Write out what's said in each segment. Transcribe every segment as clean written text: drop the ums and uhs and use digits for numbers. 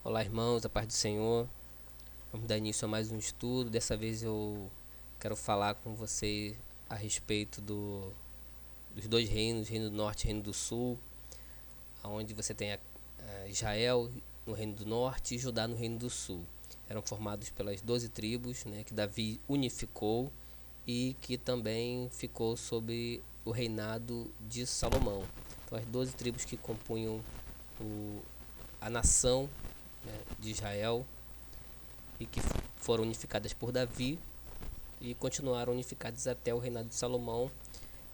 Olá, irmãos, a paz do Senhor. Vamos dar início a mais um estudo. Dessa vez eu quero falar com você a respeito dos dois reinos, Reino do Norte e Reino do Sul, onde você tem Israel no Reino do Norte e Judá no Reino do Sul. Eram formados pelas 12 tribos, né, que Davi unificou e que também ficou sob o reinado de Salomão. Então, as 12 tribos que compunham a nação, né, de Israel, e que foram unificadas por Davi e continuaram unificadas até o reinado de Salomão,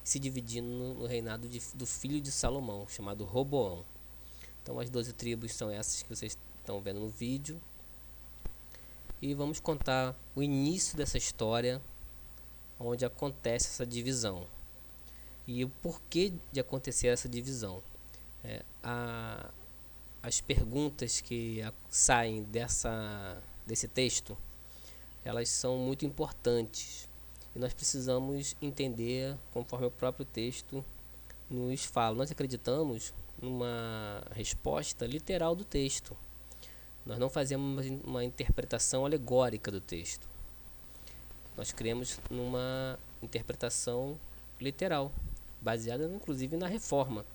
se dividindo no reinado do filho de Salomão, chamado Roboão. Então as 12 tribos são essas que vocês estão vendo no vídeo. E vamos contar o início dessa história, onde acontece essa divisão. E o porquê de acontecer essa divisão. As perguntas que saem desse texto, elas são muito importantes e nós precisamos entender conforme o próprio texto nos fala. Nós acreditamos numa resposta literal do texto. Nós não fazemos uma interpretação alegórica do texto. Nós cremos numa interpretação literal, baseada inclusive na reforma,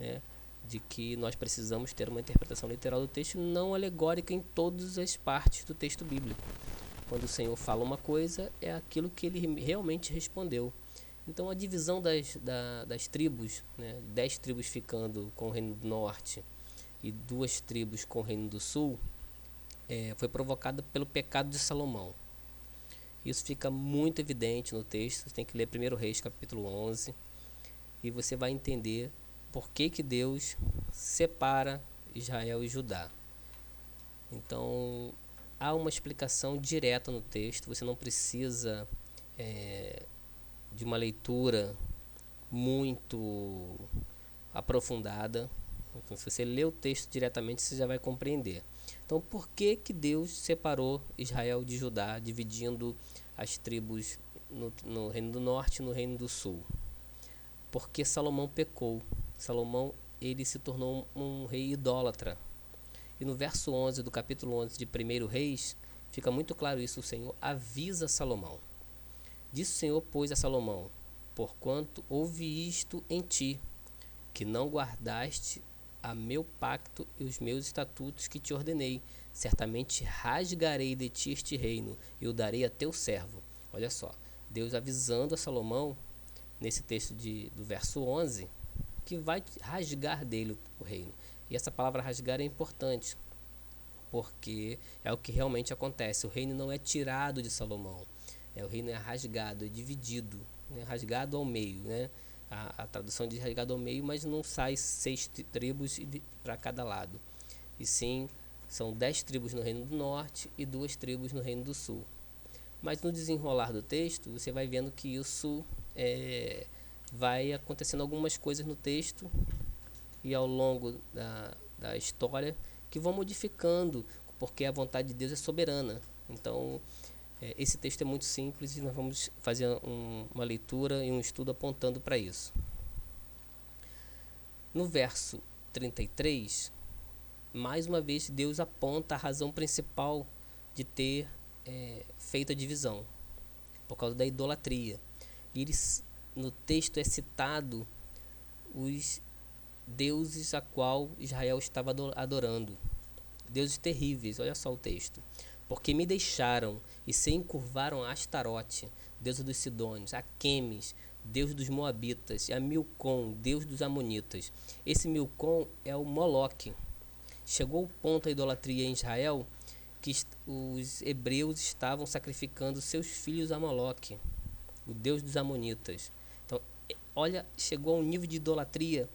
né? De que nós precisamos ter uma interpretação literal do texto, não alegórica em todas as partes do texto bíblico. Quando o Senhor fala uma coisa, é aquilo que ele realmente respondeu. Então a divisão das tribos, né, 10 tribos ficando com o Reino do Norte e 2 tribos com o Reino do Sul, foi provocada pelo pecado de Salomão. Isso fica muito evidente no texto. Você tem que ler 1 Reis capítulo 11 e você vai entender por que Deus separa Israel e Judá. Então, há uma explicação direta no texto. Você não precisa de uma leitura muito aprofundada. Então, se você lê o texto diretamente, você já vai compreender. Então, por que Deus separou Israel de Judá, dividindo as tribos no Reino do Norte e no Reino do Sul? Porque Salomão pecou. Salomão, ele se tornou um rei idólatra. E no verso 11 do capítulo 11 de 1 Reis, fica muito claro isso. O Senhor avisa Salomão. Disse o Senhor, pois, a Salomão: porquanto houve isto em ti, que não guardaste a meu pacto e os meus estatutos que te ordenei, certamente rasgarei de ti este reino e o darei a teu servo. Olha só, Deus avisando a Salomão, nesse texto do verso 11, que vai rasgar dele o reino. E essa palavra rasgar é importante, porque é o que realmente acontece. O reino não é tirado de Salomão, o reino é rasgado, é dividido, rasgado ao meio, né? A tradução diz rasgado ao meio, mas não sai 6 tribos para cada lado, e sim, são 10 tribos no Reino do Norte e 2 tribos no Reino do Sul. Mas no desenrolar do texto, você vai vendo que isso vai acontecendo algumas coisas no texto e ao longo da história que vão modificando, porque a vontade de Deus é soberana. Então, esse texto é muito simples e nós vamos fazer uma leitura e um estudo apontando para isso. No verso 33, mais uma vez Deus aponta a razão principal de ter feito a divisão, por causa da idolatria. E no texto é citado os deuses a qual Israel estava adorando. Deuses terríveis, olha só o texto. Porque me deixaram e se encurvaram a Astarote, deusa dos Sidônios, a Quemes, deus dos Moabitas, e a Milcom, deus dos Amonitas. Esse Milcom é o Moloque. Chegou o ponto da idolatria em Israel que os hebreus estavam sacrificando seus filhos a Moloque, o deus dos Amonitas. Então, olha, chegou a um nível de idolatria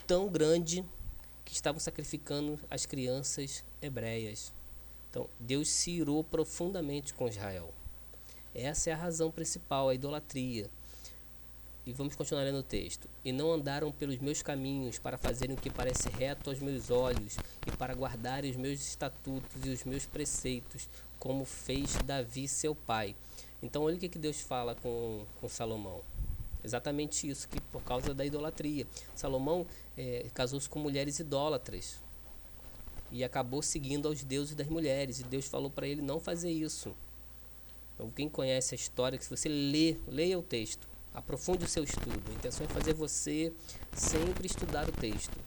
tão grande que estavam sacrificando as crianças hebreias. Então, Deus se irou profundamente com Israel. Essa é a razão principal, a idolatria. E vamos continuar lendo o texto. E não andaram pelos meus caminhos para fazerem o que parece reto aos meus olhos e para guardarem os meus estatutos e os meus preceitos, como fez Davi seu pai. Então, olha o que Deus fala com Salomão. Exatamente isso, que por causa da idolatria. Salomão casou-se com mulheres idólatras. e acabou seguindo aos deuses das mulheres, e Deus falou para ele não fazer isso. Então, quem conhece a história, que se você leia o texto, aprofunde o seu estudo. A intenção é fazer você sempre estudar o texto.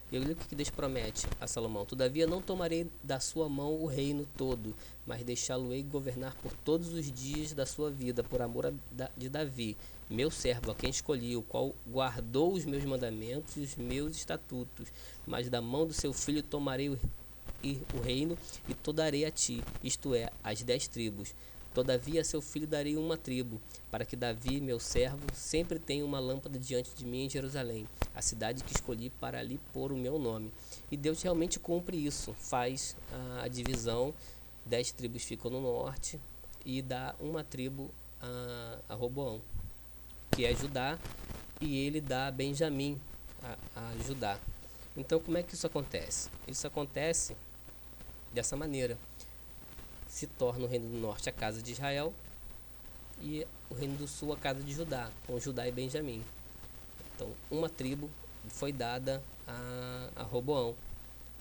E olha o que Deus promete a Salomão: todavia não tomarei da sua mão o reino todo, mas deixá-lo-ei governar por todos os dias da sua vida, por amor de Davi, meu servo, a quem escolhi, o qual guardou os meus mandamentos e os meus estatutos. Mas da mão do seu filho tomarei o reino e to darei a ti, isto é, as 10 tribos. Todavia a seu filho darei uma tribo, para que Davi, meu servo, sempre tenha uma lâmpada diante de mim em Jerusalém, a cidade que escolhi para ali pôr o meu nome. E Deus realmente cumpre isso, faz a divisão, 10 tribos ficam no norte e dá uma tribo a Roboão, que é Judá, e ele dá a Benjamim a Judá. Então como é que isso acontece? Isso acontece dessa maneira: se torna o reino do norte a casa de Israel e o reino do sul a casa de Judá, com Judá e Benjamim. Então uma tribo foi dada a Roboão,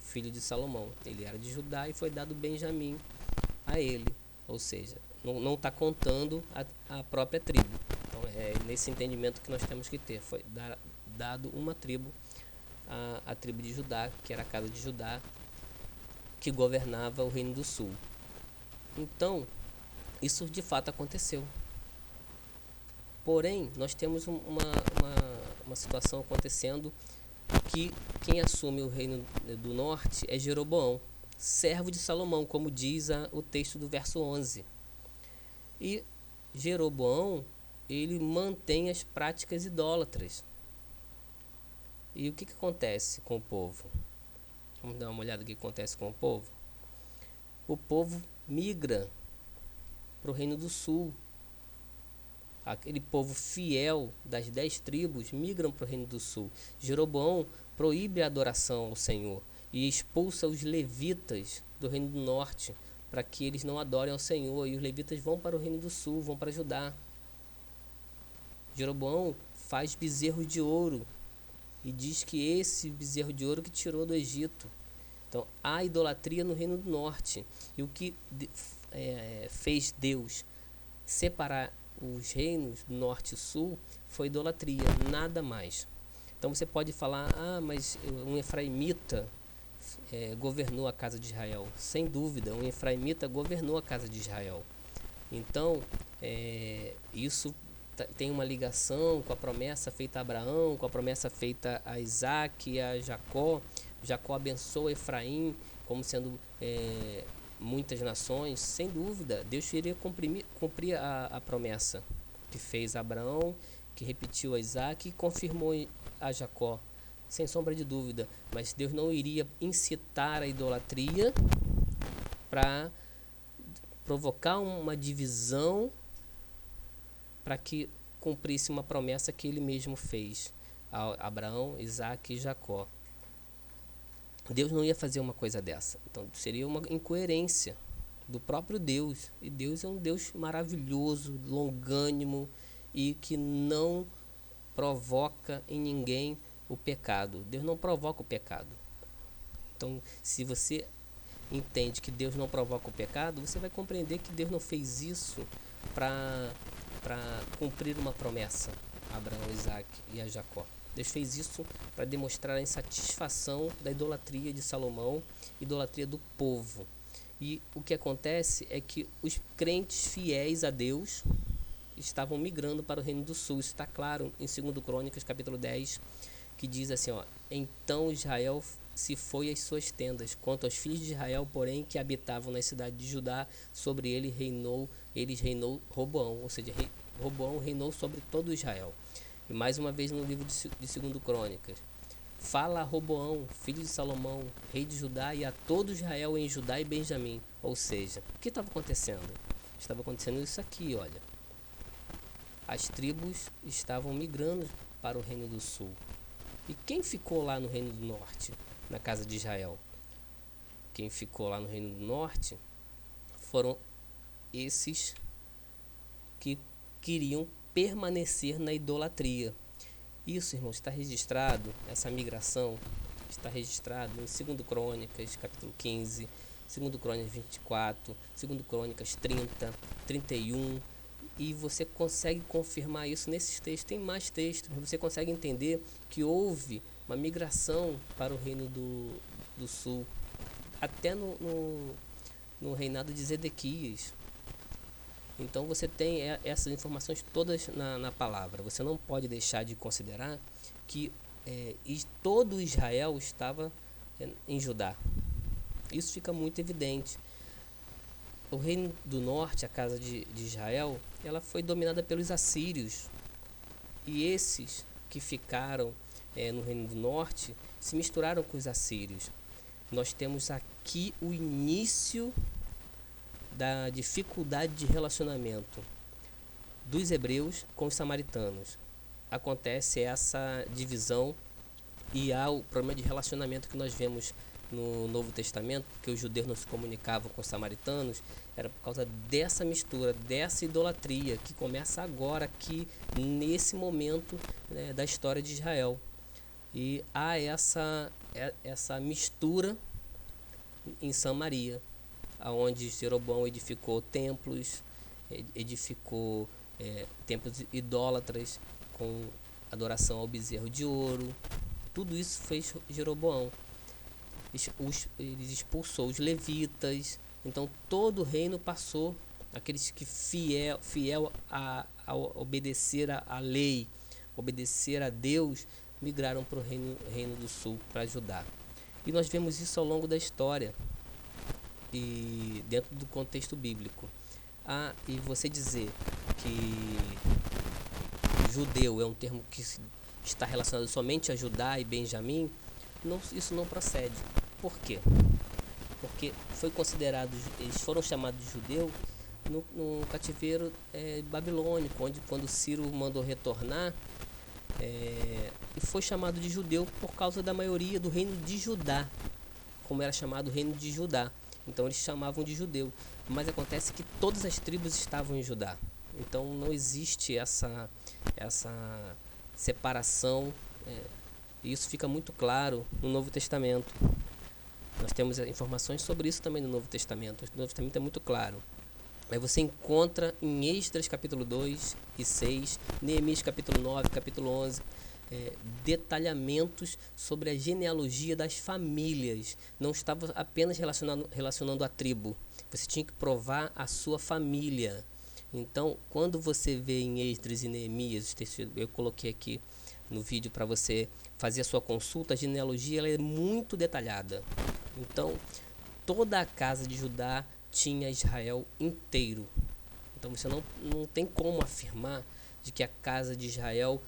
filho de Salomão. Ele era de Judá e foi dado Benjamim a ele, ou seja, não está contando a própria tribo. Então é nesse entendimento que nós temos que ter. Foi dado uma tribo, a tribo de Judá, que era a casa de Judá, que governava o reino do sul. Então, isso de fato aconteceu. Porém, nós temos uma situação acontecendo que quem assume o reino do norte é Jeroboão, servo de Salomão, como diz o texto do verso 11. E Jeroboão, ele mantém as práticas idólatras. E o que acontece com o povo? Vamos dar uma olhada no que acontece com o povo? O povo migra para o reino do sul. Aquele povo fiel das 10 tribos migram para o reino do sul. Jeroboão proíbe a adoração ao Senhor e expulsa os levitas do reino do norte, para que eles não adorem ao Senhor, e os levitas vão para o reino do sul, vão para Judá. Jeroboão faz bezerros de ouro e diz que esse bezerro de ouro que tirou do Egito. Então há idolatria no reino do norte, e o que fez Deus separar os reinos do norte e sul foi idolatria, nada mais. Então você pode falar: mas um efraimita governou a casa de Israel. Sem dúvida, um efraimita governou a casa de Israel. Então isso tem uma ligação com a promessa feita a Abraão, com a promessa feita a Isaac e a Jacó. Jacó abençoa Efraim como sendo muitas nações. Sem dúvida, Deus iria cumprir a promessa que fez a Abraão, que repetiu a Isaac e confirmou a Jacó, sem sombra de dúvida. Mas Deus não iria incitar a idolatria para provocar uma divisão, para que cumprisse uma promessa que ele mesmo fez a Abraão, Isaac e Jacó. Deus não ia fazer uma coisa dessa. Então seria uma incoerência do próprio Deus. E Deus é um Deus maravilhoso, longânimo, e que não provoca em ninguém o pecado. Deus não provoca o pecado. Então, se você entende que Deus não provoca o pecado, você vai compreender que Deus não fez isso para cumprir uma promessa a Abraão, Isaac e a Jacó. Deus fez isso para demonstrar a insatisfação da idolatria de Salomão, idolatria do povo. E o que acontece é que os crentes fiéis a Deus estavam migrando para o reino do sul. Isso está claro em 2 Crônicas, capítulo 10, que diz assim: então Israel se foi às suas tendas. Quanto aos filhos de Israel, porém, que habitavam na cidade de Judá, sobre eles reinou Roboão. Ou seja, Roboão reinou sobre todo Israel. E mais uma vez no livro de 2 Crônicas, fala a Roboão, filho de Salomão, rei de Judá, e a todo Israel em Judá e Benjamim. Ou seja, o que estava acontecendo? Estava acontecendo isso aqui, olha. As tribos estavam migrando para o reino do sul. E quem ficou lá no reino do norte, na casa de Israel? Quem ficou lá no reino do norte foram esses que queriam permanecer na idolatria. Isso, irmãos, está registrado, essa migração está registrado em 2 Crônicas, capítulo 15, 2 Crônicas 24, 2 Crônicas 30, 31, e você consegue confirmar isso nesses textos. Tem mais textos, mas você consegue entender que houve uma migração para o reino do sul, até no reinado de Zedequias. Então você tem essas informações todas na palavra. Você não pode deixar de considerar que todo Israel estava em Judá. Isso fica muito evidente. O reino do norte, a casa de Israel, ela foi dominada pelos assírios. E esses que ficaram no reino do norte se misturaram com os assírios. Nós temos aqui o início da dificuldade de relacionamento dos hebreus com os samaritanos. Acontece essa divisão e há o problema de relacionamento que nós vemos no Novo Testamento, que os judeus não se comunicavam com os samaritanos, era por causa dessa mistura, dessa idolatria que começa agora aqui, nesse momento, né, da história de Israel. E há essa mistura em Samaria, onde Jeroboão edificou templos, edificou templos idólatras com adoração ao bezerro de ouro. Tudo isso fez Jeroboão. Ele expulsou os levitas. Então todo o reino passou, aqueles que fiel a obedecer a lei, obedecer a Deus, migraram para o reino do sul, para Judá. E nós vemos isso ao longo da história e dentro do contexto bíblico. E você dizer que judeu é um termo que está relacionado somente a Judá e Benjamim, isso não procede. Por quê? Porque eles foram chamados de judeu no cativeiro babilônico, onde quando Ciro mandou retornar, e foi chamado de judeu por causa da maioria do reino de Judá, como era chamado o reino de Judá. Então eles chamavam de judeu, mas acontece que todas as tribos estavam em Judá. Então não existe essa separação, e isso fica muito claro no Novo Testamento. Nós temos informações sobre isso também no Novo Testamento. O Novo Testamento é muito claro. Aí você encontra em Esdras capítulo 2 e 6, Neemias capítulo 9, capítulo 11, detalhamentos sobre a genealogia das famílias. Não estava apenas relacionando a tribo. Você tinha que provar a sua família. Então, quando você vê em Esdras e Neemias, eu coloquei aqui no vídeo para você fazer a sua consulta, a genealogia ela é muito detalhada. Então, toda a casa de Judá tinha Israel inteiro. Então, você não tem como afirmar de que a casa de Israel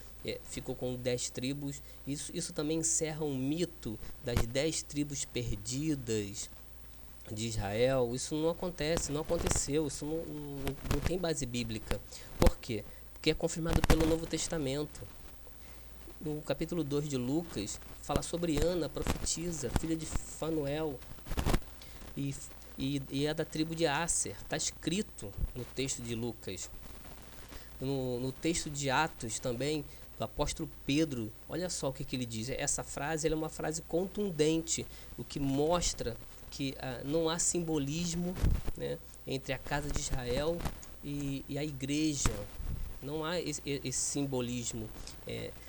ficou com 10 tribos. Isso também encerra um mito das 10 tribos perdidas de Israel. Isso não acontece, não aconteceu, isso não tem base bíblica. Por quê? Porque é confirmado pelo Novo Testamento. No capítulo 2 de Lucas, fala sobre Ana, profetisa, filha de Fanuel, e é da tribo de Asser. Está escrito no texto de Lucas. No texto de Atos também, do apóstolo Pedro, olha só o que ele diz. Essa frase é uma frase contundente, o que mostra que não há simbolismo, né, entre a casa de Israel e a igreja. Não há esse simbolismo.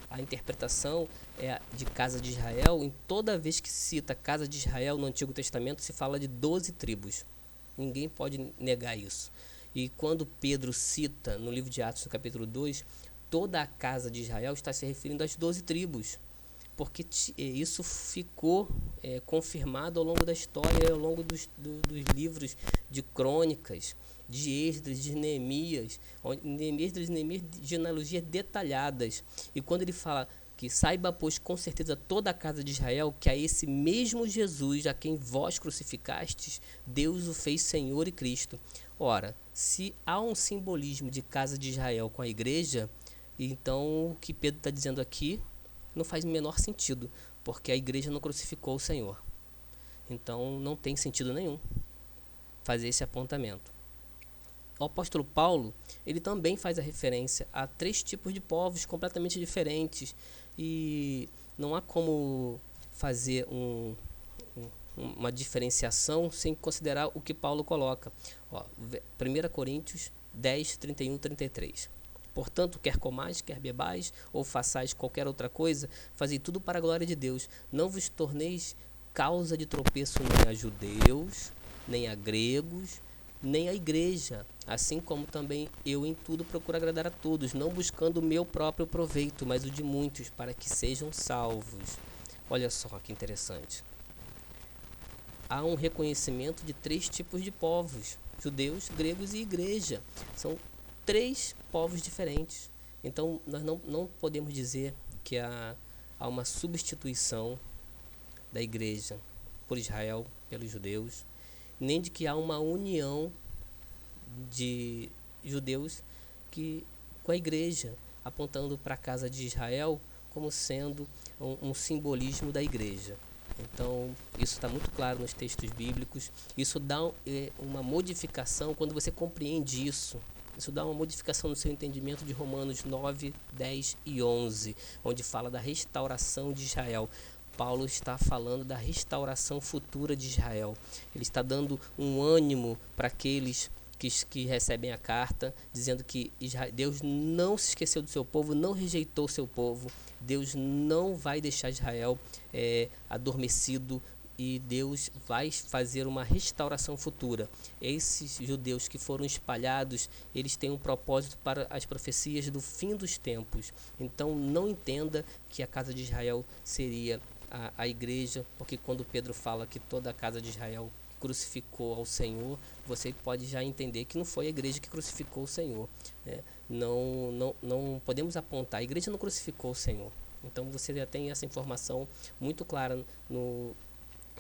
A interpretação de casa de Israel, em toda vez que se cita casa de Israel no Antigo Testamento, se fala de 12 tribos. Ninguém pode negar isso. E quando Pedro cita no livro de Atos, no capítulo 2, toda a casa de Israel está se referindo às 12 tribos. Porque isso ficou confirmado ao longo da história, ao longo dos livros de crônicas, de Esdras, de Neemias, Esdras e Neemias, genealogias detalhadas. E quando ele fala que saiba, pois, com certeza toda a casa de Israel, que a esse mesmo Jesus, a quem vós crucificastes, Deus o fez Senhor e Cristo. Ora, se há um simbolismo de casa de Israel com a igreja, então o que Pedro está dizendo aqui não faz o menor sentido, porque a igreja não crucificou o Senhor. Então não tem sentido nenhum fazer esse apontamento. O apóstolo Paulo, ele também faz a referência a 3 tipos de povos completamente diferentes, e não há como fazer uma diferenciação sem considerar o que Paulo coloca. 1 Coríntios 10, 31, 33. Portanto, quer comais, quer bebais, ou façais qualquer outra coisa, fazei tudo para a glória de Deus. Não vos torneis causa de tropeço nem a judeus, nem a gregos, nem a igreja, assim como também eu em tudo procuro agradar a todos, não buscando o meu próprio proveito, mas o de muitos, para que sejam salvos. Olha só que interessante. Há um reconhecimento de 3 tipos de povos: judeus, gregos e igreja. São 3 povos diferentes. Então, nós não podemos dizer que há uma substituição da igreja por Israel, pelos judeus, nem de que há uma união de judeus com a igreja, apontando para a casa de Israel como sendo um simbolismo da igreja. Então, isso está muito claro nos textos bíblicos. Isso dá uma modificação quando você compreende isso. Isso dá uma modificação no seu entendimento de Romanos 9, 10 e 11, onde fala da restauração de Israel. Paulo está falando da restauração futura de Israel. Ele está dando um ânimo para aqueles que recebem a carta, dizendo que Deus não se esqueceu do seu povo, não rejeitou o seu povo. Deus não vai deixar Israel adormecido, e Deus vai fazer uma restauração futura. Esses judeus que foram espalhados, eles têm um propósito para as profecias do fim dos tempos. Então não entenda que a casa de Israel seria a igreja, porque quando Pedro fala que toda a casa de Israel crucificou ao Senhor, você pode já entender que não foi a igreja que crucificou o Senhor, né? Não podemos apontar, a igreja não crucificou o Senhor. Então você já tem essa informação muito clara no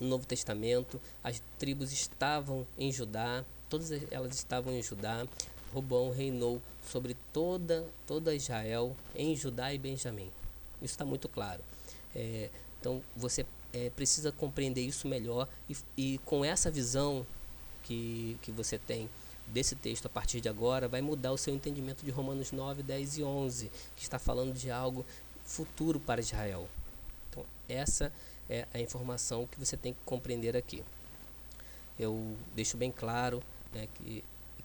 Novo Testamento. As tribos estavam em Judá, todas elas estavam em Judá. Roboão reinou sobre toda Israel, em Judá e Benjamim. Isso está muito claro. Então você precisa compreender isso melhor, e com essa visão que você tem desse texto a partir de agora, vai mudar o seu entendimento de Romanos 9, 10 e 11, que está falando de algo futuro para Israel. Então essa é a informação que você tem que compreender aqui. Eu deixo bem claro, né,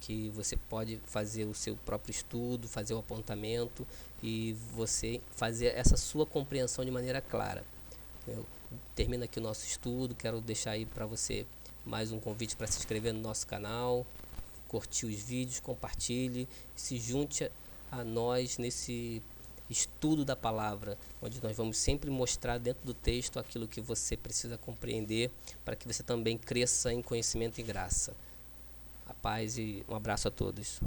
que você pode fazer o seu próprio estudo, fazer o apontamento e você fazer essa sua compreensão de maneira clara. Eu termino aqui o nosso estudo. Quero deixar aí para você mais um convite para se inscrever no nosso canal, curtir os vídeos, compartilhe, se junte a nós nesse estudo da palavra, onde nós vamos sempre mostrar dentro do texto aquilo que você precisa compreender para que você também cresça em conhecimento e graça. A paz e um abraço a todos.